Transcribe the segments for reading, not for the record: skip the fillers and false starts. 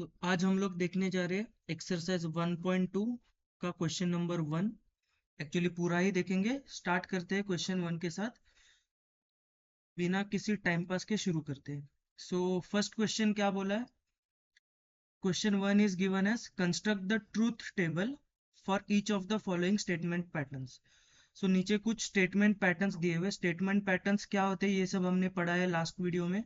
आज हम लोग देखने जा रहे हैं एक्सरसाइज 1.2 का क्वेश्चन नंबर 1। एक्चुअली पूरा ही देखेंगे। स्टार्ट करते हैं क्वेश्चन 1 के साथ, बिना किसी टाइम पास के शुरू करते हैं। फर्स्ट क्वेश्चन क्या बोला है? Question 1 is given as construct the truth table for each of the following statement patterns. नीचे कुछ स्टेटमेंट पैटर्न्स दिए हुए। स्टेटमेंट पैटर्न्स क्या होते हैं ये सब हमने पढ़ा है लास्ट वीडियो में।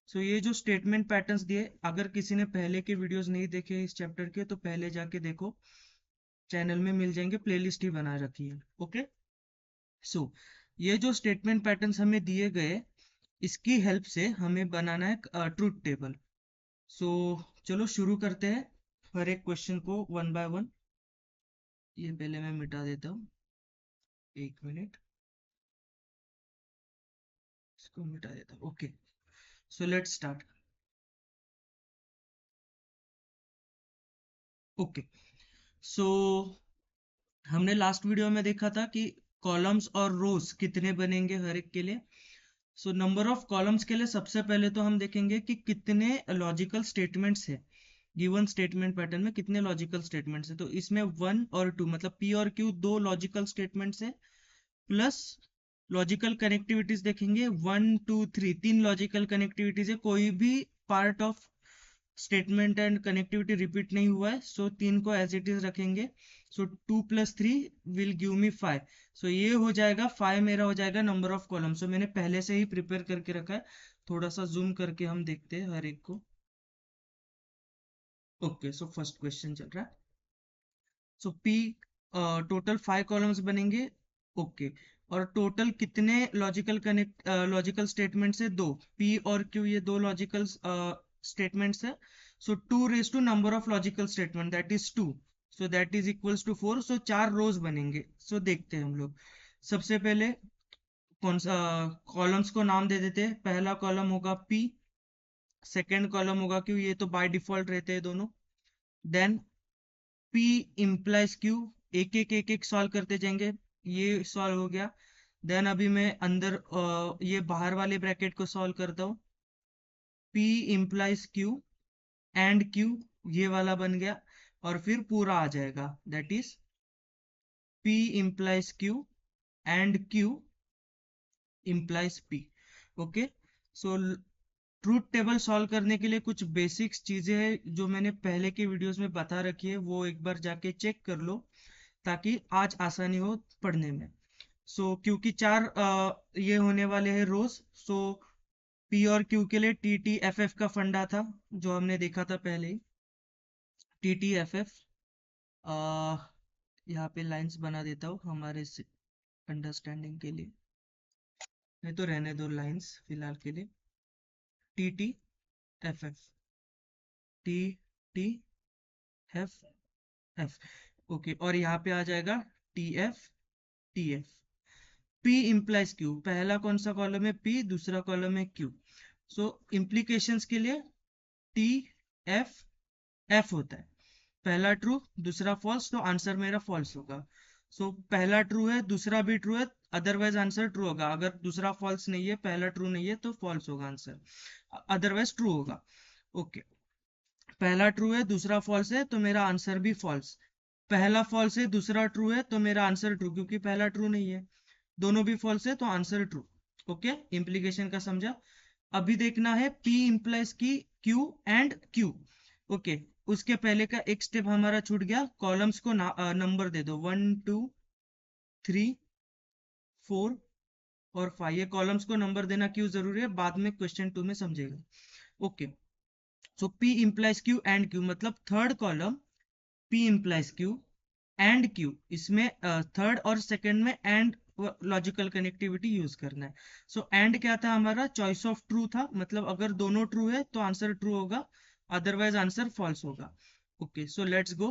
ये जो स्टेटमेंट पैटर्न्स दिए, अगर किसी ने पहले के वीडियोस नहीं देखे इस चैप्टर के तो पहले जाके देखो, चैनल में मिल जाएंगे, प्लेलिस्ट ही बना रखी है। ओके, सो ये जो स्टेटमेंट पैटर्न्स हमें दिए गए, इसकी हेल्प से हमें बनाना है ट्रूथ टेबल। सो चलो शुरू करते हैं हर एक क्वेश्चन को वन बाय वन। ये पहले मैं मिटा देता हूँ, एक मिनट, इसको मिटा देता हूँ। Okay, so let's start. Okay, so हमने लास्ट वीडियो में देखा था कि कॉलम्स और रोज कितने बनेंगे हर एक के लिए। नंबर ऑफ कॉलम्स के लिए सबसे पहले तो हम देखेंगे कि कितने लॉजिकल स्टेटमेंट्स है गिवन स्टेटमेंट पैटर्न में, कितने लॉजिकल स्टेटमेंट्स है। तो इसमें 1 और 2 मतलब पी और क्यू दो लॉजिकल स्टेटमेंट्स है, प्लस लॉजिकल कनेक्टिविटीज देखेंगे 1 2 3 तीन लॉजिकल कनेक्टिविटीज है। कोई भी part of statement and connectivity repeat नहीं हुआ है, तीन को एज इट इज रखेंगे। 2 + 3 विल गिव मी 5। ये हो जाएगा 5, मेरा हो जाएगा नंबर ऑफ कॉलम। मैंने पहले से ही प्रिपेयर करके रखा है, थोड़ा सा जूम करके हम देखते हैं हर एक को। ओके, फर्स्ट क्वेश्चन चल रहा है। पी टोटल 5 कॉलम्स बनेंगे। ओके, और टोटल कितने लॉजिकल स्टेटमेंट्स है? दो। पी और क्यू ये दो लॉजिकल स्टेटमेंट्स है। 2 raise to number of logical statement that is 2, that is equals to 4। चार रोज बनेंगे। देखते हैं हम लोग। सबसे पहले कौन सा कॉलम्स को नाम दे देते हैं। पहला कॉलम होगा पी, सेकेंड कॉलम होगा क्यू, ये तो बाय डिफॉल्ट रहते हैं दोनों। देन P इम्प्लाइज Q, एक एक सॉल्व करते जाएंगे। ये सॉल्व हो गया। देन अभी मैं अंदर ये बाहर वाले ब्रैकेट को सॉल्व करता हूँ। P implies Q and Q, ये वाला बन गया। और फिर पूरा आ जाएगा, that is P implies Q and Q implies P। Okay, so truth table solve करने के लिए कुछ बेसिक्स चीजें हैं जो मैंने पहले के वीडियोस में बता रखी है, वो एक बार जाके चेक कर लो ताकि आज आसानी हो पढ़ने में। क्योंकि चार ये होने वाले हैं रोज। पी और क्यू के लिए टी टी एफ एफ का फंडा था जो हमने देखा था पहले ही। टी टी एफ एफ, यहाँ पे लाइंस बना देता हूँ हमारे अंडरस्टैंडिंग के लिए, नहीं तो रहने दो लाइंस फिलहाल के लिए। T T F F, T T F F. Okay, और यहाँ पे आ जाएगा T F T F. P implies Q, पहला कौन सा कॉलम है? P, दूसरा कॉलम है Q। इम्प्लीकेशंस के लिए T F F होता है। पहला ट्रू दूसरा फॉल्स, तो आंसर मेरा फॉल्स होगा। पहला ट्रू है दूसरा भी ट्रू है, अदरवाइज आंसर ट्रू होगा। अगर दूसरा फॉल्स नहीं है पहला ट्रू नहीं है तो फॉल्स होगा आंसर, अदरवाइज ट्रू होगा। ओके, पहला ट्रू है दूसरा फॉल्स है तो मेरा आंसर भी फॉल्स। पहला फॉल्स है दूसरा ट्रू है तो मेरा आंसर ट्रू, क्योंकि पहला ट्रू नहीं है। दोनों भी फॉल्स है तो आंसर ट्रू। ओके, इंप्लीकेशन का समझा। अभी देखना है P इम्प्लाइज की Q एंड Q। ओके, उसके पहले का एक स्टेप हमारा छूट गया। कॉलम्स को नंबर दे दो 1 2 3 4 और 5। ये कॉलम्स को नंबर देना क्यों जरूरी है, बाद में क्वेश्चन 2 में समझेगा। Okay, P implies Q and Q मतलब third column P implies Q and Q, इसमें थर्ड और सेकंड में एंड लॉजिकल कनेक्टिविटी यूज करना है। एंड क्या था हमारा? चॉइस ऑफ ट्रू था, मतलब अगर दोनों ट्रू है तो आंसर ट्रू होगा, अदरवाइज आंसर फॉल्स होगा। ओके, लेट्स गो।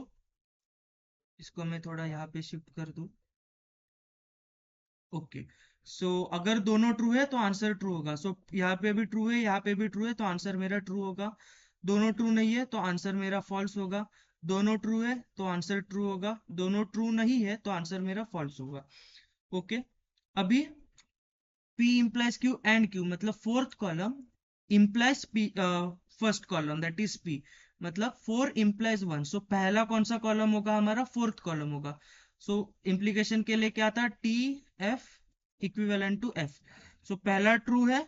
इसको मैं थोड़ा यहाँ पे शिफ्ट कर दूं। ओके, अगर दोनों ट्रू है तो आंसर ट्रू होगा। यहाँ पे भी ट्रू है, यहाँ पे भी ट्रू है, तो आंसर मेरा ट्रू होगा। दोनों ट्रू नहीं है तो आंसर मेरा फॉल्स होगा। दोनों ट्रू है तो आंसर ट्रू होगा, दोनों ट्रू नहीं है तो आंसर मेरा फॉल्स होगा। ओके, अभी P implies Q and Q मतलब fourth column implies P first column that is P। मतलब 4 implies 1, सो पहला कौन सा कॉलम होगा हमारा, फोर्थ कॉलम होगा। सो इम्प्लीकेशन के लिए क्या था, T F equivalent to F. So पहला ट्रू है,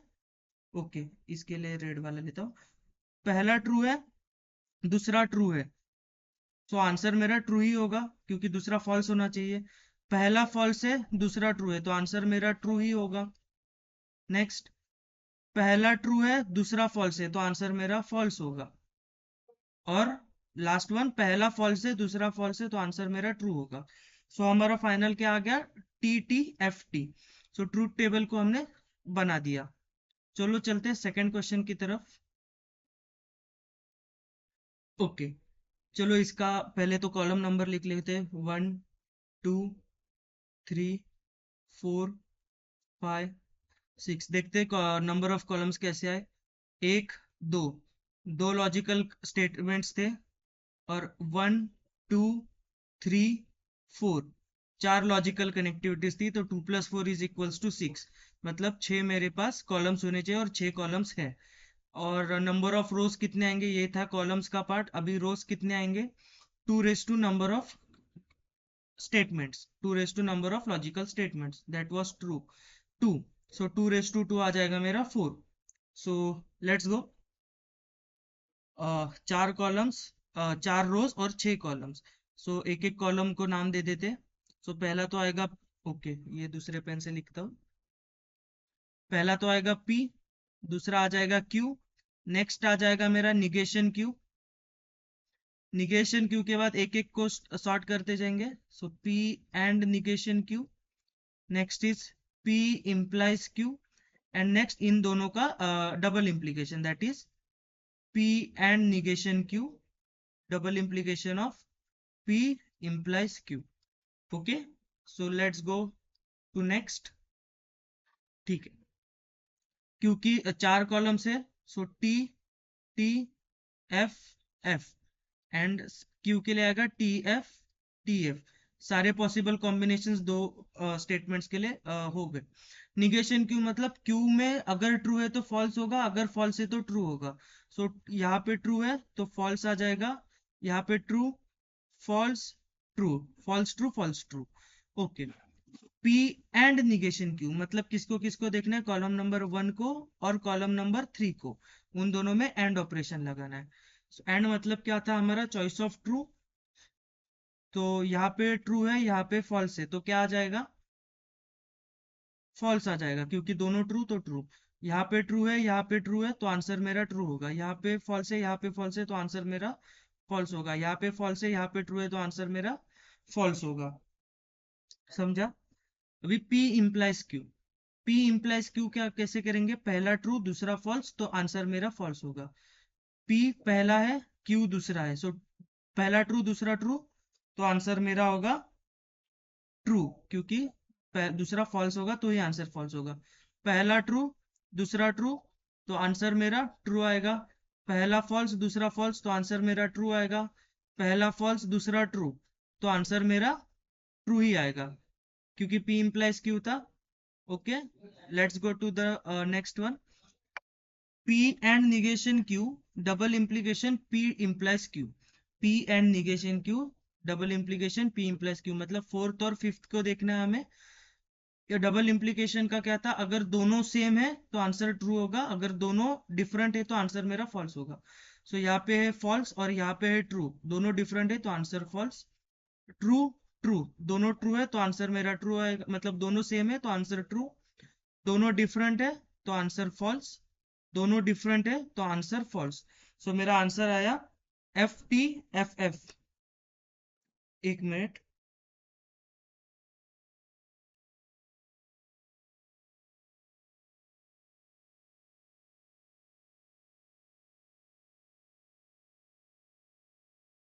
ओके इसके लिए रेड वाला लेता हूँ। पहला ट्रू है, दूसरा ट्रू है, सो आंसर मेरा ट्रू ही होगा क्योंकि दूसरा फॉल्स होना चाहिए। पहला फॉल्स है, दूसरा ट्रू है, तो आंसर मेरा ट्रू ही होगा। नेक्स्ट, पहला ट्रू है, दूसरा फॉल्स है, तो आंसर मेरा फॉल्स होगा। और लास्ट वन, पहला फॉल्स है, दूसरा फॉल्स है, तो आंसर मेरा ट्रू होगा। सो हमारा फाइनल क्या आ गया, टी टी एफ टी। सो ट्रूथ टेबल को हमने बना दिया। चलो चलते हैं सेकंड क्वेश्चन की तरफ। ओके, चलो इसका पहले तो कॉलम नंबर लिख लेते हैं, 1 2 3 4 5 6। देखते हैं नंबर ऑफ कॉलम्स कैसे आए। एक, दो, दो लॉजिकल स्टेटमेंट्स थे। और 1 2 3 4, चार लॉजिकल कनेक्टिविटीज थी, तो 2 + 4 = 6। मतलब 6 मेरे पास कॉलम्स होने चाहिए और 6 कॉलम्स है। और नंबर ऑफ रोज कितने आएंगे, ये था कॉलम्स का पार्ट। अभी रोज कितने आएंगे, 2 number of statements, 2 number of logical statements, that was true 2। सो 2 आ जाएगा मेरा 4। सो लेट्स गो। चार कॉलम्स, चार रोज और 6 कॉलम्स। सो एक एक कॉलम को नाम दे देते। सो पहला तो आएगा, ओके ये दूसरे पेन से लिखता हूँ। पहला तो आएगा P, दूसरा आ जाएगा Q, नेक्स्ट आ जाएगा मेरा निगेशन Q। निगेशन Q के बाद एक एक को सॉर्ट करते जाएंगे। So P and negation Q। Next is P implies Q। And next इन दोनों का double implication, that is P and negation Q, double implication of P implies Q। Okay, so let's go to next. ठीक है, क्योंकि चार columns है, so T T F F and Q के लिए आएगा टी एफ। सारे पॉसिबल कॉम्बिनेशंस दो स्टेटमेंट्स के लिए हो गए। निगेशन क्यू मतलब क्यू में अगर ट्रू है तो फॉल्स होगा, अगर फॉल्स है तो ट्रू होगा। सो यहाँ पे ट्रू है तो फॉल्स आ जाएगा, यहाँ पे true false true, false true false true. Okay, P and negation Q मतलब किसको किसको देखना है, कॉलम नंबर 1 को और कॉलम नंबर 3 को, उन दोनों में एंड ऑपरेशन लगाना है। एंड मतलब क्या था हमारा, चॉइस ऑफ ट्रू। तो यहाँ पे ट्रू है, यहाँ पे फॉल्स है, तो क्या आ जाएगा, फॉल्स आ जाएगा क्योंकि दोनों ट्रू तो ट्रू। यहाँ पे ट्रू है, यहाँ पे ट्रू है, तो आंसर मेरा ट्रू होगा। यहाँ पे फॉल्स है, यहाँ पे फॉल्स है, तो आंसर मेरा फॉल्स होगा। यहाँ पे फॉल्स है, यहाँ पे ट्रू है, तो आंसर मेरा फॉल्स होगा। समझा। अभी P implies Q। P implies Q क्या कैसे करेंगे, पहला ट्रू दूसरा फॉल्स, तो आंसर मेरा फॉल्स होगा। P पहला है, Q दूसरा है, सो पहला ट्रू दूसरा ट्रू, तो आंसर मेरा होगा ट्रू, क्योंकि दूसरा फॉल्स होगा तो ही आंसर फॉल्स होगा। पहला ट्रू दूसरा ट्रू, तो आंसर मेरा ट्रू आएगा। पहला फॉल्स दूसरा फॉल्स, तो आंसर मेरा ट्रू आएगा। पहला फॉल्स दूसरा ट्रू, तो आंसर मेरा ट्रू ही आएगा क्योंकि P implies Q था। Okay, let's go to the next one. P and negation Q, double implication P implies Q। P and negation Q, double implication P implies Q, मतलब fourth और fifth को देखना है हमें। ये डबल इम्प्लीकेशन का क्या था, अगर दोनों सेम है तो आंसर ट्रू होगा, अगर दोनों डिफरेंट है तो आंसर मेरा फॉल्स होगा। सो यहाँ पे है फॉल्स और यहाँ पे है ट्रू, दोनों डिफरेंट है तो आंसर फॉल्स। ट्रू ट्रू, दोनों ट्रू है तो आंसर मेरा ट्रू आएगा, मतलब दोनों सेम है तो आंसर ट्रू। दोनों डिफरेंट है तो आंसर फॉल्स, दोनों डिफरेंट है तो आंसर फॉल्स। सो मेरा आंसर आया FT FF। एक minute,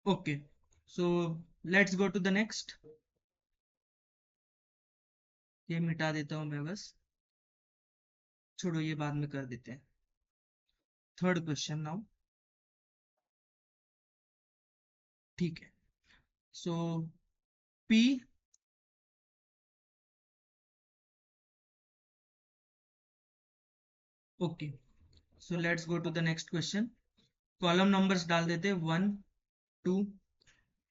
okay, so let's go to the next. ये मिटा देता हूँ मैं बस, छोड़ो ये बाद में कर देते हैं। Third question now. ठीक है, सो P, okay, so let's go to the next question. Column numbers डाल देते 1 2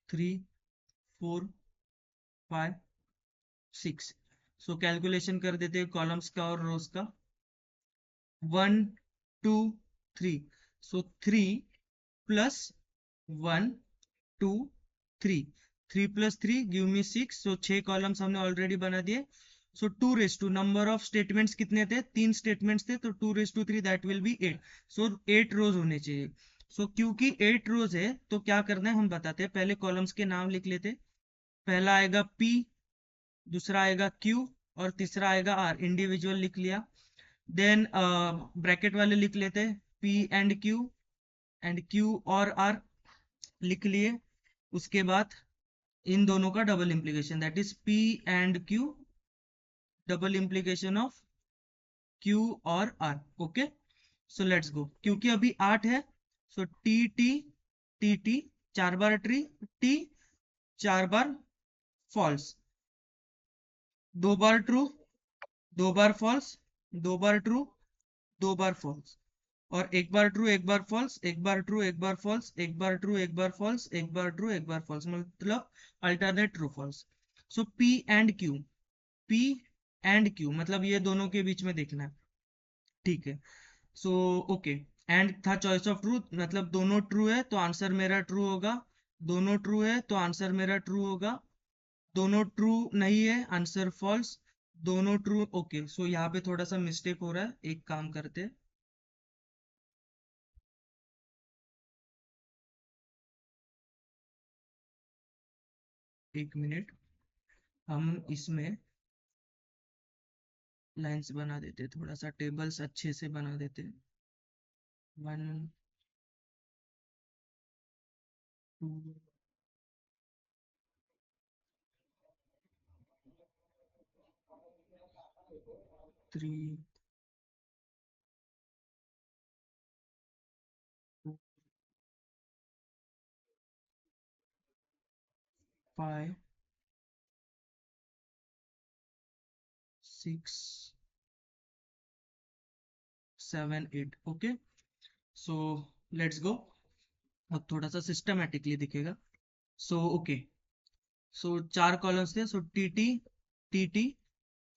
3 4 5 6। सो कैलकुलेशन कर देते कॉलम्स का और रोज का 1 2 3। So 3 plus 1 2 3। 3 प्लस 3 गिव मी 6। सो 6 कॉलम्स हमने ऑलरेडी बना दिए। So 2 raise to number of statements कितने थे, 3 स्टेटमेंट्स थे, तो 2 raise to 3 that will be 8। So 8 rows होने चाहिए। सो क्योंकि 8 रोज है तो क्या करना है हम बताते हैं। पहले कॉलम्स के नाम लिख लेते। पहला आएगा P, दूसरा आएगा Q और तीसरा आएगा R। इंडिविजुअल लिख लिया। देन ब्रैकेट वाले लिख लेते P एंड Q और R लिख लिए। उसके बाद इन दोनों का double implication that is P and Q, double implication of Q और R। ओके, सो लेट्स गो। क्योंकि अभी 8 है सो टी 4 बार टी 4 बार फॉल्स, 2 बार ट्रू, 2 बार फॉल्स, 2 बार ट्रू, 2 बार फॉल्स, और एक बार ट्रू एक बार फॉल्स, एक बार ट्रू एक बार फॉल्स, एक बार ट्रू एक बार फॉल्स, एक बार ट्रू एक बार फॉल्स, मतलब alternate true false. So P and Q मतलब ये दोनों के बीच में देखना है। ठीक है, सो ओके। एंड था चॉइस ऑफ ट्रूथ, मतलब दोनों ट्रू है तो आंसर मेरा ट्रू होगा, दोनों ट्रू है तो आंसर मेरा ट्रू होगा, दोनों ट्रू नहीं है आंसर फॉल्स, दोनों ट्रू। ओके, सो यहाँ पे थोड़ा सा मिस्टेक हो रहा है, एक काम करते हैं। एक मिनट, हम इसमें लाइंस बना देते, थोड़ा सा टेबल्स अच्छे से बना देते। 1 2 3 4 5 6 7 8। ओके, सो लेट्स गो। अब थोड़ा सा सिस्टमैटिकली दिखेगा। सो ओके, सो 4 कॉलम्स थे। So T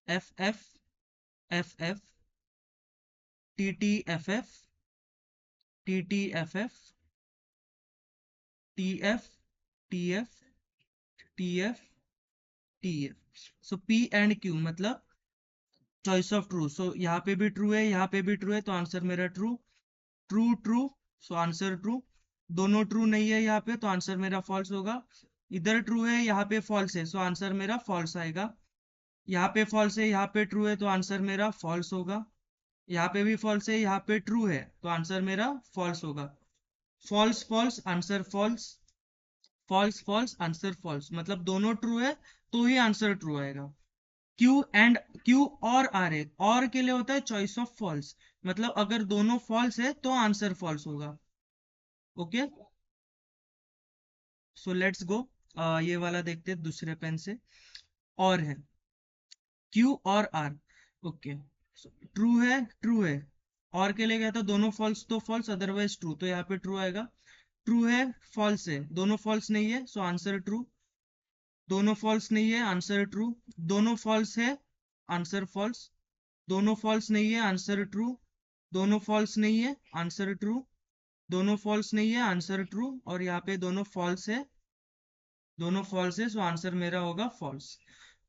F F F F T F F F T F T F T F T F. So P and Q मतलब चॉइस ऑफ ट्रू। सो यहाँ पे भी true है, यहाँ पे भी ट्रू है, तो आंसर मेरा true true true. So answer true. दोनों ट्रू नहीं है यहाँ पे तो आंसर मेरा फॉल्स होगा। इधर ट्रू है यहाँ पे फॉल्स है, सो आंसर मेरा फॉल्स आएगा। यहाँ पे फॉल्स है यहाँ पे ट्रू है तो आंसर मेरा फॉल्स होगा। यहाँ पे भी फॉल्स है यहाँ पे ट्रू है तो आंसर मेरा फॉल्स होगा। False false answer false, false false answer false, मतलब दोनों ट्रू है तो ही आंसर ट्रू आएगा। क्यू और आर है, और के लिए होता है चॉइस ऑफ फॉल्स, मतलब अगर दोनों फॉल्स है तो आंसर फॉल्स होगा। ओके, सो लेट्स गो। ये वाला देखते हैं दूसरे पेन से। और है क्यू और आर। ओके, ट्रू है, और के लिए क्या था, दोनों फॉल्स तो फॉल्स अदरवाइज ट्रू, तो यहाँ पे ट्रू आएगा। ट्रू है फॉल्स है, दोनों फॉल्स नहीं है सो आंसर ट्रू, दोनों फॉल्स नहीं है आंसर ट्रू, दोनों फॉल्स है आंसर फॉल्स, दोनों फॉल्स नहीं है आंसर ट्रू, दोनों फॉल्स नहीं है आंसर ट्रू, दोनों फॉल्स नहीं है आंसर ट्रू, और यहाँ पे दोनों फॉल्स है, दोनों फॉल्स है सो आंसर मेरा होगा फॉल्स।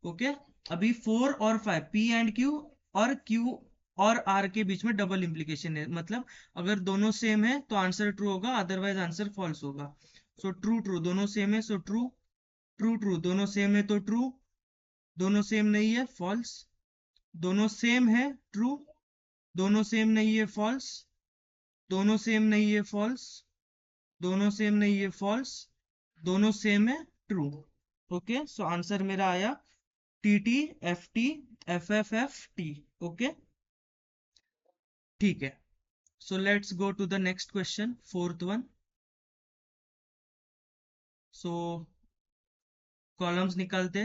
ओके, अभी 4 और 5 पी एंड क्यू और क्यू और आर के बीच में डबल इंप्लीकेशन है, मतलब अगर दोनों सेम है तो आंसर ट्रू होगा अदरवाइज आंसर फॉल्स होगा। सो ट्रू ट्रू दोनों सेम है सो ट्रू, ट्रू ट्रू दोनों सेम है तो ट्रू, दोनों सेम नहीं है फॉल्स, दोनों सेम है ट्रू, दोनों सेम नहीं है फॉल्स, दोनों सेम नहीं है फॉल्स, दोनों सेम नहीं है फॉल्स, दोनों सेम है ट्रू। ओके, सो आंसर मेरा आया T F F F T. Okay, ठीक है, so let's go to the next question, fourth one. So columns निकालते,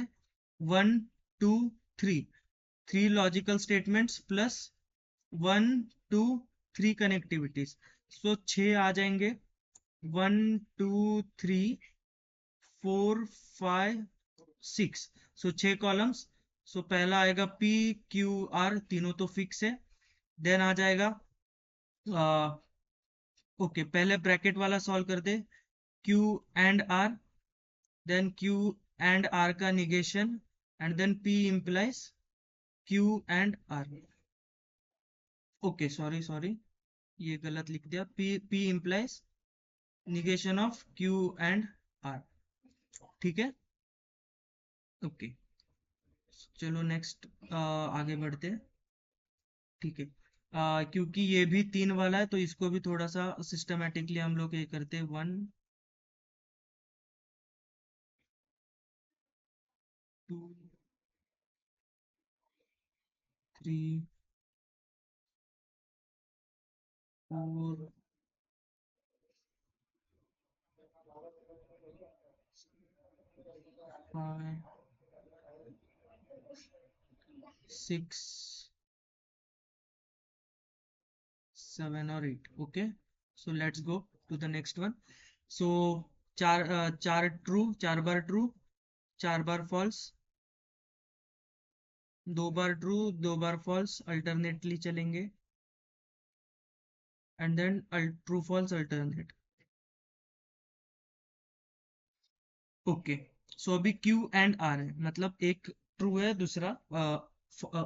1 2 3, 3 logical statements plus 1 2 3 connectivities, so 6 आ जाएंगे। 1 2 3 4 5 6, सो 6 कॉलम्स। सो पहला आएगा PQR, तीनों तो फिक्स है। देन आ जाएगा ओके, पहले ब्रैकेट वाला सॉल्व कर दे, Q&R, देन Q&R का negation, and then P implies Q&R। Okay, sorry sorry, ये गलत लिख दिया, P implies negation of Q&R। ठीक है, ओके, चलो नेक्स्ट आगे बढ़ते हैं। ठीक है, क्योंकि ये भी 3 वाला है तो इसको भी थोड़ा सा सिस्टमेटिकली हम लोग ये करते हैं। 1 2 3 4 5 6 7 और 8। Okay, so let's go to the next one. So चार ट्रू, 4 बार ट्रू, 4 बार फॉल्स, 2 बार ट्रू, 2 बार फॉल्स, अल्टरनेटली चलेंगे, and then true false alternate. Okay, so अभी Q&R है, मतलब एक ट्रू है, दूसरा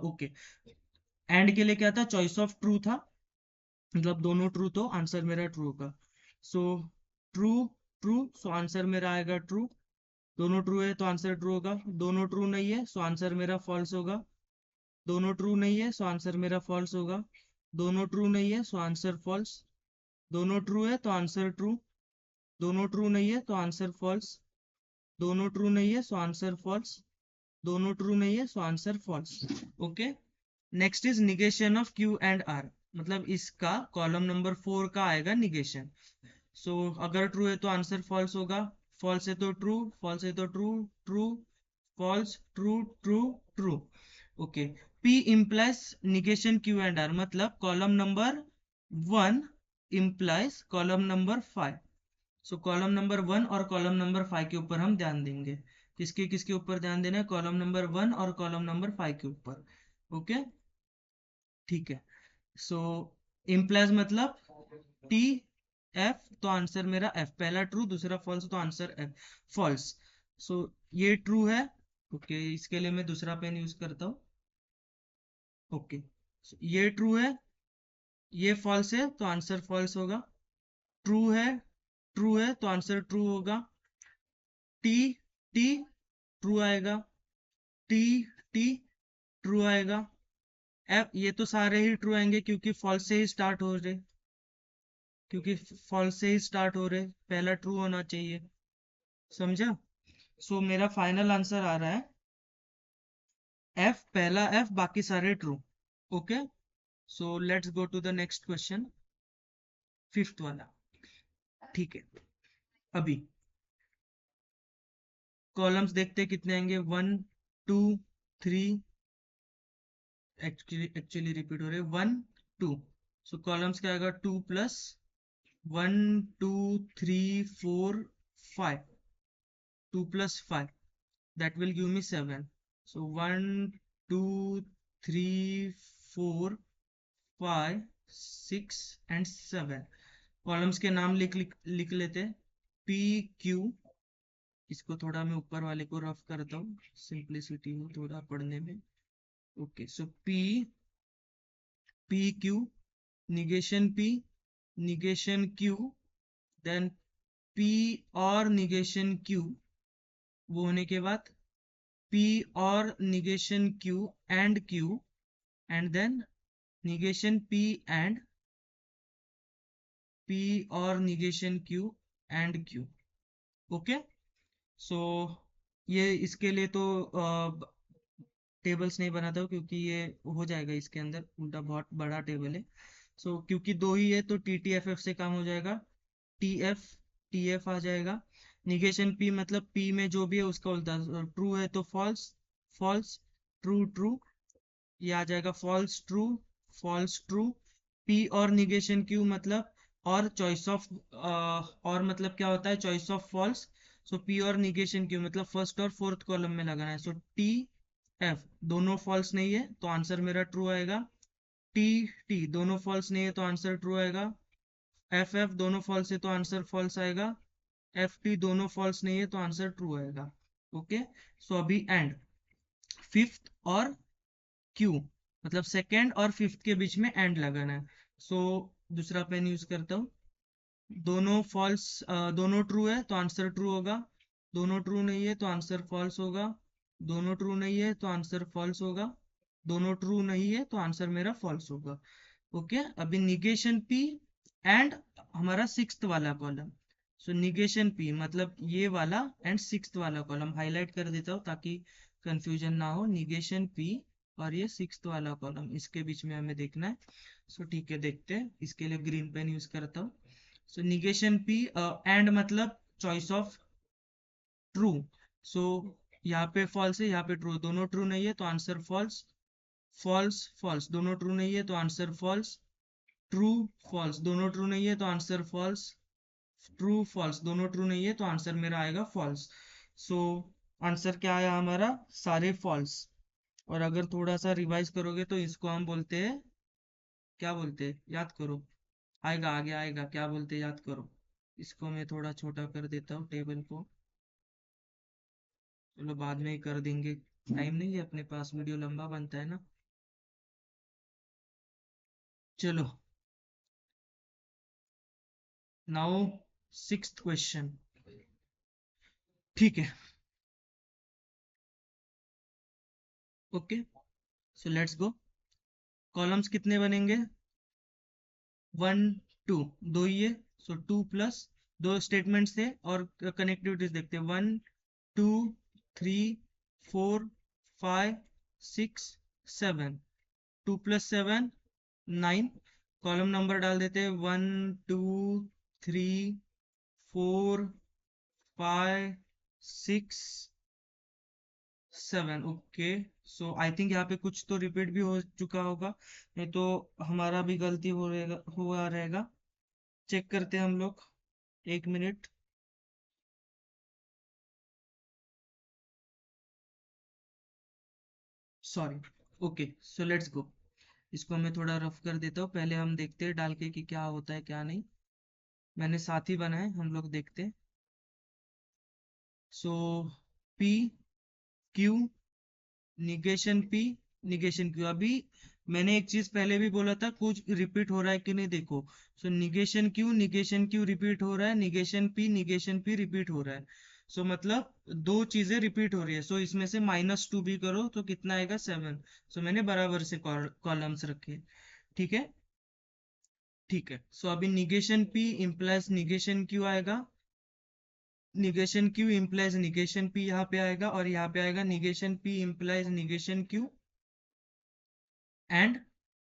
ओके। एंड के लिए क्या था, चॉइस ऑफ ट्रू था, मतलब दोनों ट्रू तो आंसर मेरा ट्रू होगा। सो ट्रू ट्रू, सो आंसर मेरा आएगा ट्रू। दोनों ट्रू है तो आंसर ट्रू होगा, दोनों ट्रू नहीं है सो आंसर मेरा फॉल्स होगा, दोनों ट्रू नहीं है सो आंसर मेरा फॉल्स होगा, दोनों ट्रू नहीं है सो आंसर फॉल्स, दोनों ट्रू है तो आंसर ट्रू, दोनों ट्रू नहीं है तो आंसर फॉल्स, दोनों ट्रू नहीं है सो आंसर फॉल्स, दोनों ट्रू नहीं है so answer false. Okay, next is negation of Q&R, मतलब इसका कॉलम नंबर 4 का आएगा निगेशन। सो अगर ट्रू है तो आंसर फॉल्स होगा, फॉल्स है तो ट्रू, फॉल्स है तो true, true false, true true true. Okay, P implies negation Q&R, मतलब column number 1 implies column number 5। So column number 1 और कॉलम नंबर 5 के ऊपर हम ध्यान देंगे। किसके किसके ऊपर ध्यान देना है, कॉलम नंबर 1 और कॉलम नंबर 5 के ऊपर। ओके, ठीक है। सो इम्प्लाइज मतलब टी एफ, तो आंसर मेरा एफ, पहला ट्रू दूसरा फॉल्स तो आंसर एफ फॉल्स। सो ये ट्रू है। ओके, इसके लिए मैं दूसरा पेन यूज करता हूँ। ओके, ये ट्रू है, ये फॉल्स है तो आंसर फॉल्स होगा, ट्रू है तो आंसर ट्रू होगा, टी टी ट्रू आएगा, टी टी ट्रू आएगा, एफ ये तो सारे ही ट्रू आएंगे क्योंकि फॉल्स से ही स्टार्ट हो रहे, क्योंकि फॉल्स से ही स्टार्ट हो रहे, पहला ट्रू होना चाहिए, समझा। सो मेरा फाइनल आंसर आ रहा है एफ, पहला एफ, बाकी सारे true. Okay, so let's go to the next question, fifth वाला। ठीक है, अभी कॉलम्स देखते हैं कितने आएंगे, 1 2 3, एक्चुअली रिपीट हो रहे, 1 2। सो कॉलम्स क्या आएगा, 2 + 1 2 3 4 5, 2 + 5, that will give me 7। so 1 2 3 4 5 6 and 7, columns के नाम लिख लेते हैं। PQ, इसको थोड़ा मैं ऊपर वाले को रफ करता हूँ, सिंप्लिसिटी हो थोड़ा पढ़ने में। Okay, so PQ, negation P, negation Q, then P और निगेशन Q, वो होने के बाद P और negation Q and Q, and then negation P और negation Q and Q। Okay, so ये इसके लिए तो टेबल्स नहीं बनाता हूँ क्योंकि ये हो जाएगा इसके अंदर उल्टा, बहुत बड़ा टेबल है। सो क्योंकि दो ही है तो TTFF से काम हो जाएगा, TF TF आ जाएगा। निगेशन P मतलब P में जो भी है उसका उल्टा, ट्रू है तो फॉल्स, फॉल्स ट्रू ट्रू, ये आ जाएगा false true, false true. P और निगेशन Q मतलब और चॉइस ऑफ और मतलब क्या होता है choice of false. So P और निगेशन क्यू मतलब फर्स्ट और फोर्थ कॉलम में लगाना है। सो टी एफ दोनों फॉल्स नहीं है तो आंसर मेरा ट्रू आएगा। टी टी दोनों फॉल्स नहीं है तो आंसर ट्रू आएगा। एफ एफ दोनों फॉल्स है तो आंसर फॉल्स आएगा। एफ टी दोनों फॉल्स नहीं है तो आंसर ट्रू आएगा। ओके। सो अभी एंड फिफ्थ और क्यू मतलब सेकेंड और फिफ्थ के बीच में एंड लगाना है। सो दूसरा पेन यूज करता हूँ। दोनों फॉल्स दोनों ट्रू है तो आंसर ट्रू होगा। दोनों ट्रू नहीं है तो आंसर फॉल्स होगा। दोनों ट्रू नहीं है तो आंसर फॉल्स होगा। दोनों ट्रू नहीं है तो आंसर मेरा फॉल्स होगा। ओके। अभी निगेशन पी एंड हमारा सिक्स्थ वाला कॉलम। सो निगेशन पी मतलब ये वाला एंड सिक्स्थ वाला कॉलम हाईलाइट कर देता हूँ ताकि कंफ्यूजन ना हो। निगेशन पी और ये सिक्स्थ वाला कॉलम इसके बीच में हमें देखना है। सो ठीक है देखते हैं। इसके लिए ग्रीन पेन यूज करता हूँ। सो निगेशन पी एंड मतलब चॉइस ऑफ ट्रू। सो यहाँ पे फॉल्स है यहाँ पे ट्रू दोनों ट्रू नहीं है तो आंसर फॉल्स। फॉल्स फॉल्स दोनों ट्रू नहीं है तो आंसर फॉल्स। ट्रू फॉल्स दोनों ट्रू नहीं है तो आंसर फॉल्स। ट्रू फॉल्स दोनों ट्रू नहीं है तो आंसर मेरा आएगा फॉल्स। सो आंसर क्या आया हमारा सारे फॉल्स। और अगर थोड़ा सा रिवाइज करोगे तो इसको हम बोलते हैं क्या बोलते हैं याद करो। आएगा आगे आएगा क्या बोलते हैं याद करो। इसको मैं थोड़ा छोटा कर देता हूँ टेबल को। चलो बाद में ही कर देंगे। टाइम नहीं है अपने पास वीडियो लंबा बनता है ना। चलो नाउ सिक्स्थ क्वेश्चन। ठीक है। Okay. So let's go. Columns कितने बनेंगे 1 2 दो ही है। सो 2 प्लस दो स्टेटमेंट्स थे और कनेक्टिविटीज देखते हैं 1 2 3 4 5 6 7। 2 + 7 9। कॉलम नंबर डाल देते हैं 1 2 3 4 5 6 7। ओके। सो आई थिंक यहाँ पे कुछ तो रिपीट भी हो चुका होगा नहीं तो हमारा भी गलती हो रहेगा हुआ रहेगा। चेक करते हैं हम लोग। 1 minute. Sorry. Okay so let's गो। इसको मैं थोड़ा रफ कर देता हूँ पहले हम देखते हैं डाल के कि क्या होता है क्या नहीं। मैंने साथ ही बनाए हम लोग देखते हैं। So P Q negation P negation Q. अभी मैंने एक चीज पहले भी बोला था कुछ रिपीट हो रहा है कि नहीं देखो। सो निगेशन क्यू रिपीट हो रहा है। निगेशन पी रिपीट हो रहा है। सो मतलब दो चीजें रिपीट हो रही है। सो इसमें से -2 भी करो तो कितना आएगा 7। सो मैंने बराबर से कॉलम्स रखे। ठीक है। ठीक है। सो अभी negation P implies negation Q आएगा। Negation Q implies negation P यहाँ पे आएगा और यहाँ पे आएगा negation P implies negation Q and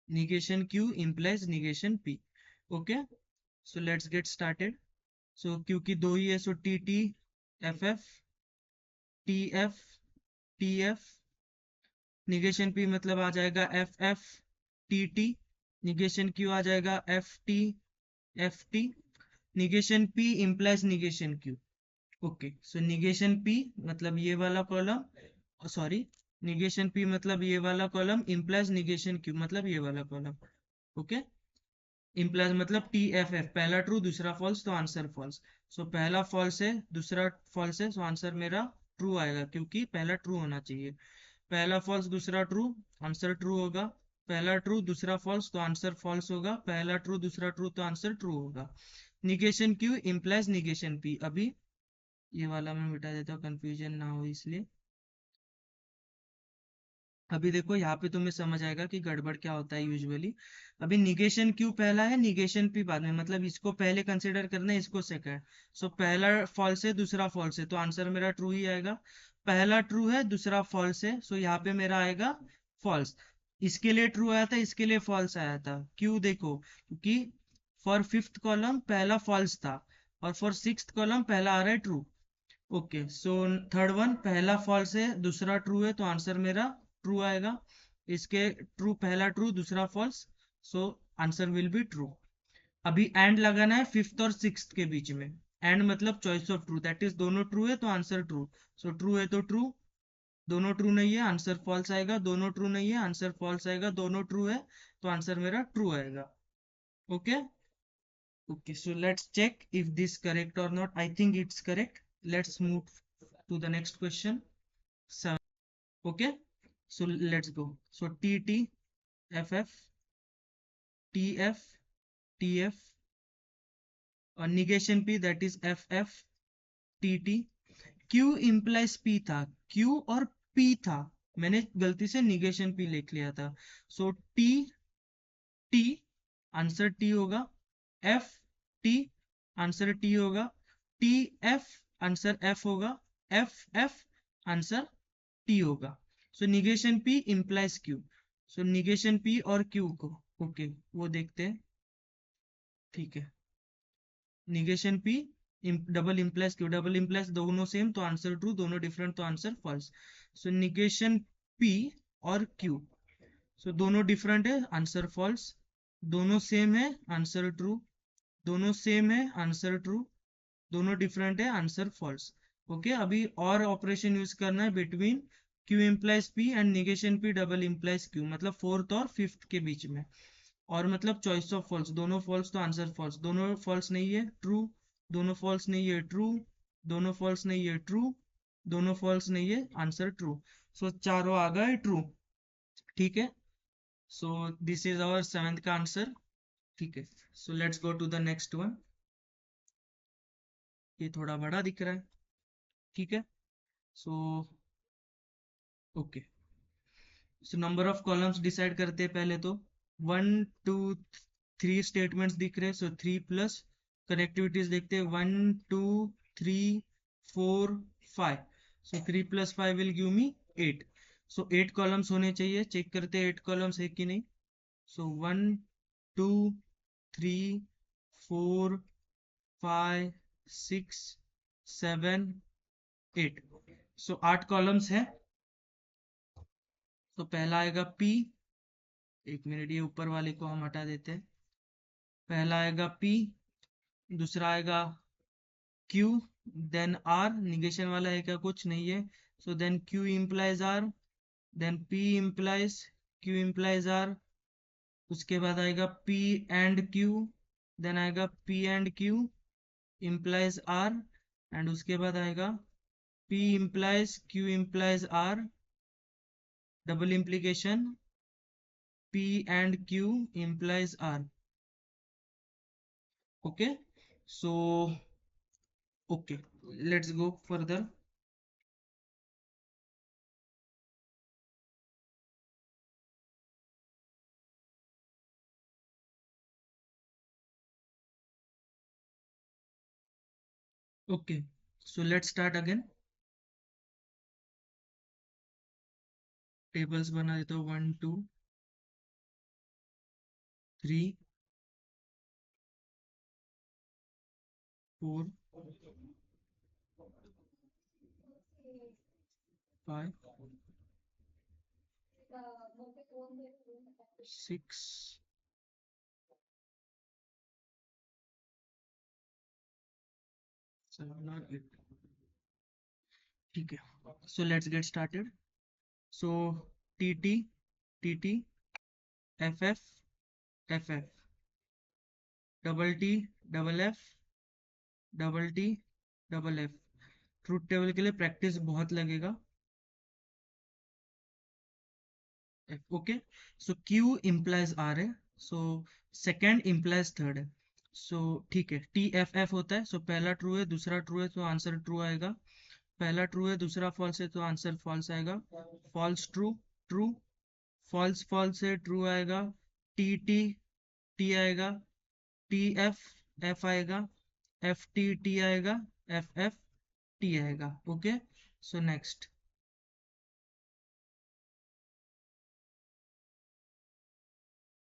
negation q implies negation p। okay so let's get started। so क्योंकि दो ही है so T T F F T F T F. Negation p मतलब आ जाएगा F F T T. Negation q आ जाएगा F T. Negation p implies negation q। Okay so negation p मतलब ये वाला कॉलम सॉरी निगेशन p मतलब ये वाला कॉलम implies निगेशन q मतलब ये वाला कॉलम। ओके। इम्प्लाइज मतलब टी एफ एफ पहला ट्रू दूसरा फॉल्स तो आंसर फॉल्स। सो पहला फॉल्स है दूसरा फॉल्स है सो आंसर मेरा ट्रू आएगा क्योंकि पहला ट्रू होना चाहिए। पहला फॉल्स दूसरा ट्रू आंसर ट्रू होगा। पहला ट्रू दूसरा फॉल्स तो आंसर फॉल्स होगा। पहला ट्रू दूसरा ट्रू तो आंसर ट्रू होगा। Negation Q implies negation P. अभी ये वाला मैं मिटा देता हूँ कंफ्यूजन ना हो इसलिए। अभी देखो यहाँ पे तुम्हें समझ आएगा कि गड़बड़ क्या होता है यूजुअली। अभी निगेशन क्यू पहला है निगेशन पी बाद में मतलब इसको पहले कंसिडर करना है इसको सेकंड। सो पहला फॉल्स है दूसरा फॉल्स है तो आंसर मेरा ट्रू ही आएगा। पहला ट्रू है दूसरा फॉल्स है सो यहाँ पे मेरा आएगा फॉल्स। इसके लिए ट्रू आया था इसके लिए फॉल्स आया था क्यों देखो क्योंकि फॉर फिफ्थ कॉलम पहला फॉल्स था और फॉर सिक्स्थ कॉलम पहला आ रहा है true. Okay so third one पहला फॉल्स है दूसरा ट्रू है तो आंसर मेरा ट्रू आएगा। इसके ट्रू पहला ट्रू दूसरा false so answer will be true. अभी एंड लगाना है फिफ्थ और सिक्स्थ के बीच में। एंड मतलब choice of true, that is दोनों ट्रू है तो आंसर ट्रू। सो ट्रू है तो ट्रू, दोनों ट्रू नहीं है आंसर फॉल्स आएगा, दोनों ट्रू नहीं है आंसर फॉल्स आएगा, दोनों ट्रू है तो आंसर मेरा ट्रू आएगा। Okay okay, so let's check if this correct और not. I think it's correct. Let's move to the next question. Okay, so let's go. So TT, FF, TF, TF, और negation P, that is FF, TT. Q implies P था, Q और P था, मैंने गलती से negation P लिख लिया था। So T, T, answer T होगा। F, T, आंसर T होगा। T, F, आंसर F होगा। F, F, आंसर T होगा। सो निगेशन P implies Q। सो निगेशन P और Q को, ओके वो देखते हैं। ठीक है, negation P double implies Q, double implies दोनों सेम तो आंसर ट्रू, दोनों डिफरेंट तो आंसर फॉल्स। सो निगेशन P और Q, सो दोनों डिफरेंट है आंसर फॉल्स, दोनों सेम है आंसर ट्रू, दोनों सेम है आंसर ट्रू, दोनों डिफरेंट है आंसर फॉल्स। ओके, अभी और ऑपरेशन यूज करना है between Q implies P and negation P double implies Q, मतलब फोर्थ और फिफ्थ के बीच में। और मतलब चॉइस ऑफ फॉल्स, दोनों फॉल्स तो आंसर फॉल्स, दोनों फॉल्स नहीं है ट्रू, दोनों फॉल्स नहीं है ट्रू, दोनों फॉल्स नहीं है ट्रू, दोनों फॉल्स नहीं है आंसर ट्रू। सो चारों आ गए ट्रू। ठीक है, so this is our seventh का आंसर। ठीक है, so let's go to the next one. ये थोड़ा बड़ा दिख रहा है। ठीक है, so okay, so number of columns decide करते हैं पहले तो। 1 2 3 स्टेटमेंट्स दिख रहे हैं, सो 3 प्लस कनेक्टिविटीज देखते हैं। 1 2 3 4 5, सो 3 + 5 will give me 8। So 8 columns होने चाहिए, चेक करते हैं 8 कॉलम्स है कि नहीं। सो 1 2 3 4 5 6 7 8, सो 8 कॉलम्स है। तो पहला आएगा P, एक मिनट ये ऊपर वाले को हम हटा देते हैं। पहला आएगा P, दूसरा आएगा Q, देन R, निगेशन वाला है क्या, कुछ नहीं है। So then Q implies R, then P implies Q implies R, उसके बाद आएगा P एंड Q, देन आएगा P and Q implies R, and उसके बाद आएगा P implies Q implies R, double implication P and Q implies R। Okay, so okay, let's go further. Okay, so let's start again. Tables बना देता हूँ, 1 2 3 4 5 6 7 और 8। ठीक है, so let's get started. So T T, T T, F F, F F, double T, double F, double T, double F. Truth table के लिए practice बहुत लगेगा। Okay, so Q implies R है, सो सेकेंड इम्प्लाइज थर्ड है। सो ठीक है, T F F होता है, सो पहला ट्रू है दूसरा ट्रू है तो आंसर ट्रू आएगा, पहला ट्रू है दूसरा फॉल्स है तो आंसर फॉल्स आएगा। False true, true, false false है ट्रू आएगा। टी टी, टी आएगा। टी एफ, एफ आएगा। एफ टी, टी आएगा। एफ एफ, टी आएगा। Okay, so next.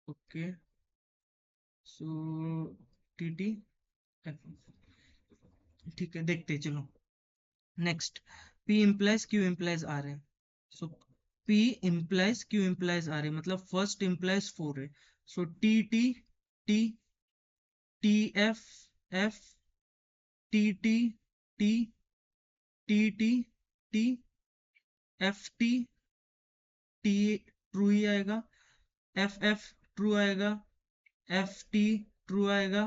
Okay, so T T, F, ठीक है देखते हैं, चलो next. P implies Q implies R है, सो P implies Q implies R है, मतलब फर्स्ट इम्प्लाइज 4 है। So T T, T, T F F T T T T T T F T T true ही आएगा, एफ एफ ट्रू आएगा, F T true आएगा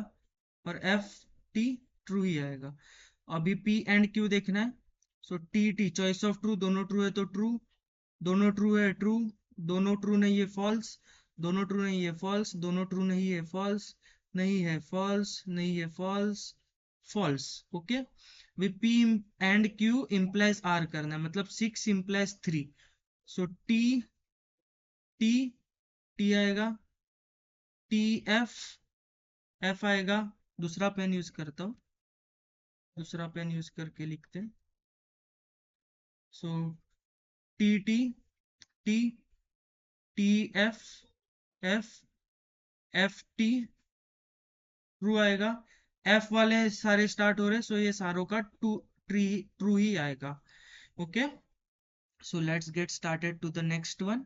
और F T true ही आएगा। अभी पी एंड क्यू देखना है। So T T choice of true, दोनों ट्रू है तो ट्रू, दोनों ट्रू है ट्रू, दोनों ट्रू नहीं है फॉल्स, दोनों ट्रू नहीं है फॉल्स, दोनों ट्रू नहीं है फॉल्स, नहीं है फॉल्स, नहीं है false, false. Okay, we P and Q implies R करना है, मतलब 6 implies 3। So T T T आएगा, टी एफ एफ आएगा। दूसरा पेन यूज करता हूँ, दूसरा पेन यूज करके लिखते हैं। So T T T T F F F T true आएगा। एफ वाले सारे स्टार्ट हो रहे, सो ये सारों का ट्रू ही आएगा। Okay, so let's get started to the next one.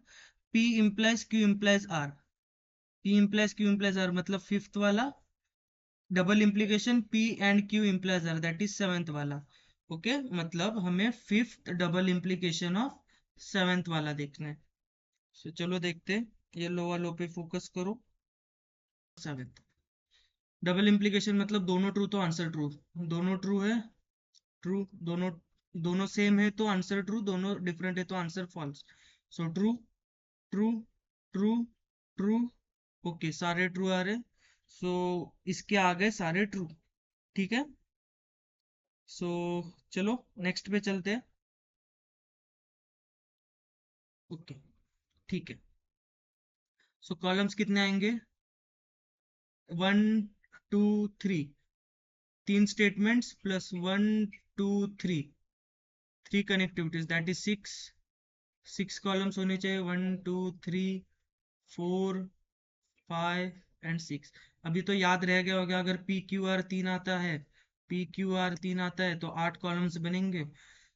P implies Q implies R, P implies Q implies R मतलब फिफ्थ वाला, double implication P and Q implies R that is seventh वाला। Okay, मतलब हमें fifth double implication of seventh वाला देखना है। so, चलो देखते हैं, ये लो वालों पे फोकस करो। सेवेंथ डबल इम्प्लीकेशन मतलब दोनों ट्रू तो आंसर ट्रू, दोनों ट्रू है ट्रू, दोनों दोनों सेम है तो आंसर ट्रू, दोनों डिफरेंट है तो answer false. So true true true true. Okay, सारे ट्रू आ रहे, सो इसके आगे सारे ट्रू। ठीक है, सो चलो नेक्स्ट पे चलते हैं। ओके, ठीक है, सो कॉलम्स कितने आएंगे? 1 2 3, 3 statements plus 1 2 3, 3 connectivities that is 6। 6 columns होने चाहिए, 1 2 3 4 5 एंड 6। अभी तो याद रह गया होगा, अगर पी क्यू आर 3 आता है, पी क्यू आर 3 आता है तो 8 कॉलम्स बनेंगे।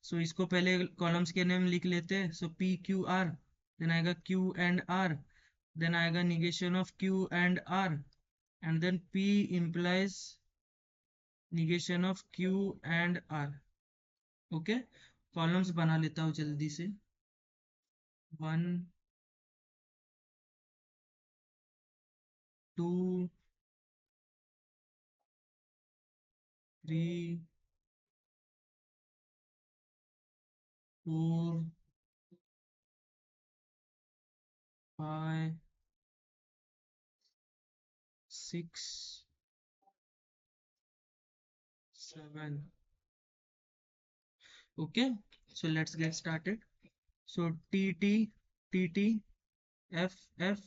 सो इसको पहले कॉलम्स के नेम लिख लेते हैं। So P Q R, then आएगा क्यू एंड आर, देन आएगा negation of Q and R, and then P implies negation of Q and R. Okay, columns बना लेता हूँ जल्दी से। 1 2 3 4 5 6 7। okay, so let's get started. So tt tt f f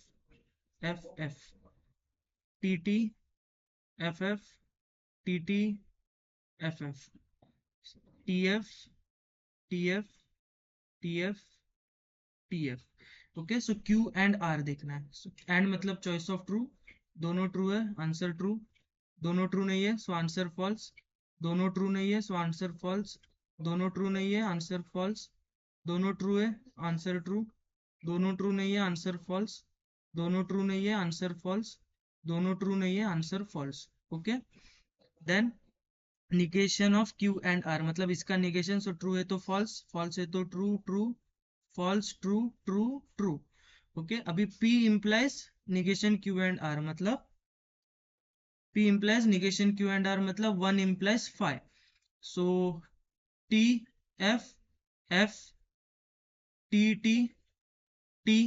f f tt f f tt f f tf tf tf tf। Okay, so Q and R देखना है। And मतलब choice of true, दोनों true है answer true, दोनों true नहीं है so answer false, दोनों true नहीं है सो आंसर फॉल्स, दोनों ट्रू नहीं है आंसर फॉल्स, दोनों ट्रू है आंसर ट्रू, दोनों ट्रू नहीं है आंसर फॉल्स, दोनों ट्रू नहीं है आंसर फॉल्स, दोनों ट्रू नहीं है answer false. Okay, then negation of Q and R मतलब इसका निगेशन, सो ट्रू है तो फॉल्स, फॉल्स है तो true true, false true true true. Okay, अभी P implies negation Q and R मतलब P implies negation Q and R मतलब 1 implies 5। So T F F T T T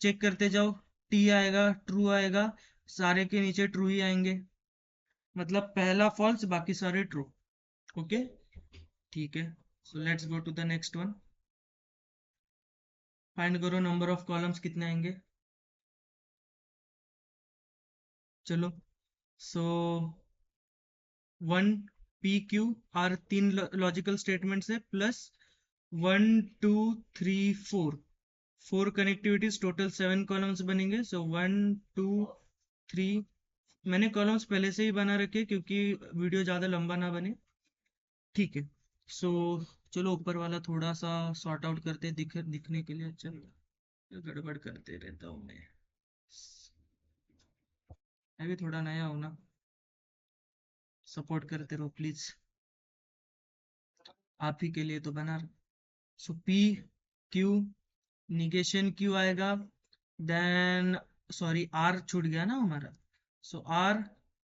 check करते जाओ, T आएगा true आएगा, सारे के नीचे ट्रू ही आएंगे, मतलब पहला फॉल्स बाकी सारे ट्रू। ओके, ठीक है, so let's go to the next one. Find करो नंबर ऑफ कॉलम्स कितने आएंगे। चलो, so 1 P Q R 3 logical statements है, प्लस 1 2 3 4, 4 कनेक्टिविटीज, टोटल 7 कॉलम्स बनेंगे। सो 1 2 3, मैंने कॉलम्स पहले से ही बना रखे क्योंकि वीडियो ज़्यादा लंबा ना बने। ठीक है, सो चलो ऊपर वाला थोड़ा सा सॉर्ट आउट करते दिखने के लिए। अच्छा, गड़बड़ करते रहता हूँ मैं भी थोड़ा नया हूँ ना। सपोर्ट करते रहो प्लीज, आप ही के लिए तो बना। So P Q, negation Q आएगा, देन सॉरी आर छूट गया ना हमारा, so R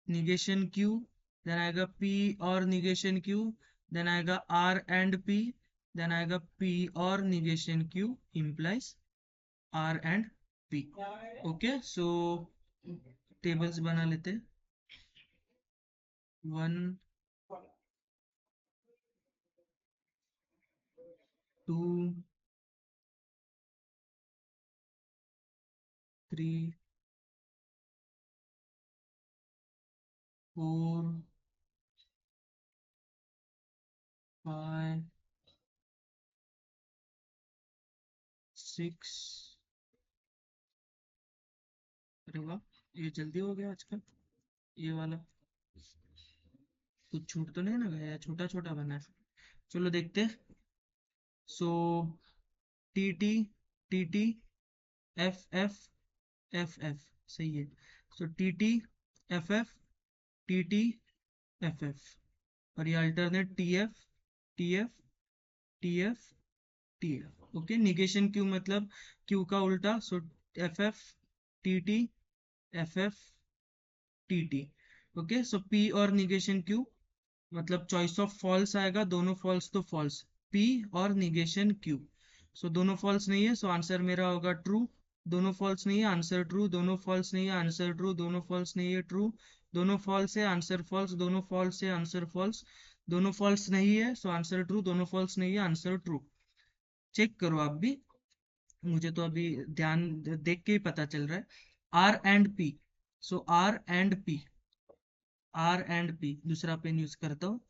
negation Q, then आएगा पी और निगेशन क्यू, देन आएगा आर एंड पी, देन आएगा पी और negation Q implies R and P. Okay, so tables बना लेते, 1 2 3 4 5 6। अरे वाह, ये जल्दी हो गया आजकल, ये वाला कुछ छूट तो नहीं ना गया, छोटा छोटा बना है। चलो देखते। So T T, T T, F F, F F, सही है। So T T, F F, T T, F F, और ये alternate T F, T F, T F, T F. Okay, negation Q मतलब क्यू का उल्टा, so F F, T T, F F, T T. Okay, so P और negation Q मतलब choice of false आएगा, दोनों false तो false, P और negation Q. सो दोनों फॉल्स नहीं है, सो आंसर मेरा होगा ट्रू। दोनों फॉल्स नहीं है, आंसर ट्रू। दोनों फॉल्स नहीं है, आंसर ट्रू। दोनों फॉल्स नहीं है, ट्रू। दोनों फॉल्स है, आंसर फॉल्स। दोनों फॉल्स है, आंसर फॉल्स। दोनों फॉल्स नहीं है, सो आंसर ट्रू। दोनों फॉल्स नहीं है, आंसर ट्रू। चेक करो आप भी, मुझे तो अभी ध्यान देख के ही पता चल रहा है। R and P, so R and P, R and P दूसरा पेन यूज करता हूँ।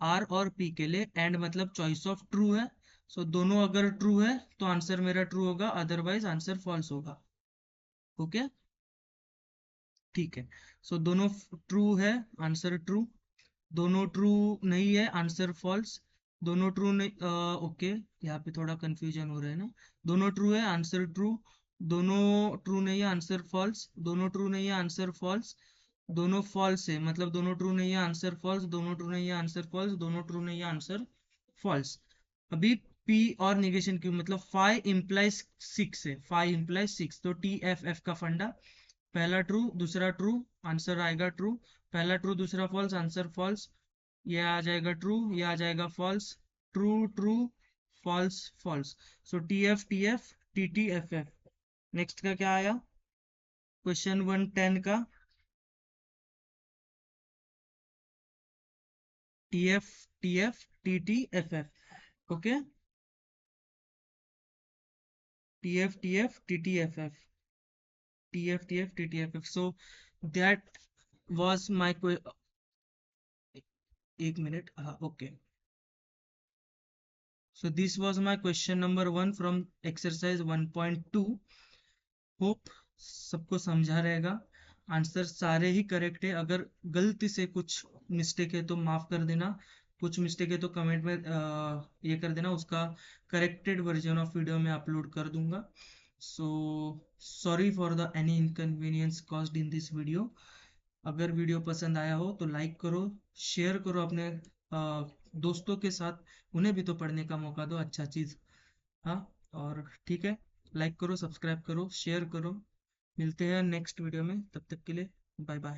आर और पी के लिए एंड मतलब चॉइस ऑफ ट्रू है, सो दोनों अगर ट्रू है तो आंसर मेरा ट्रू होगा, अदरवाइज आंसर फॉल्स होगा। ओके, ठीक है। सो दोनों ट्रू है, आंसर ट्रू। दोनों ट्रू नहीं है, आंसर फॉल्स। दोनों ट्रू नहीं, ओके, यहाँ पे थोड़ा कंफ्यूजन हो रहा है ना। दोनों ट्रू है, आंसर ट्रू। दोनों ट्रू नहीं है, आंसर फॉल्स। दोनों ट्रू नहीं है, आंसर फॉल्स। दोनों फॉल्स है मतलब दोनों ट्रू नहीं है, आंसर फॉल्स। दोनों ट्रू नहीं है, आंसर फॉल्स। दोनों ट्रू नहीं है, आंसर फॉल्स। अभी पी और निगेशन क्यू मतलब 5 implies 6 है, 5 implies 6, तो टी एफ एफ का फंडा, पहला ट्रू दूसरा ट्रू, आंसर आएगा ट्रू। पहला ट्रू दूसरा फॉल्स, आंसर फॉल्स। ये आ जाएगा ट्रू, ये आ जाएगा false. True true, false false. So T F T T F F. Next का क्या आया, क्वेश्चन 110 का, T F, T F, T T F F. Okay, T F, T F, T T F F, T F, T F, T T F F. So that was my, एक minute, हाँ okay. So this was my question number 1 from exercise 1.2. Hope सबको समझा रहेगा। Answer सारे ही correct है, अगर गलती से कुछ मिस्टेक है तो माफ कर देना, कुछ मिस्टेक है तो कमेंट में ये कर देना, उसका करेक्टेड वर्जन ऑफ वीडियो में अपलोड कर दूंगा। So sorry for the any inconvenience caused in this video. अगर वीडियो पसंद आया हो तो लाइक करो, शेयर करो अपने दोस्तों के साथ, उन्हें भी तो पढ़ने का मौका दो, अच्छा चीज़। हाँ, और ठीक है, लाइक करो, सब्सक्राइब करो, शेयर करो। मिलते हैं नेक्स्ट वीडियो में, तब तक के लिए बाय बाय।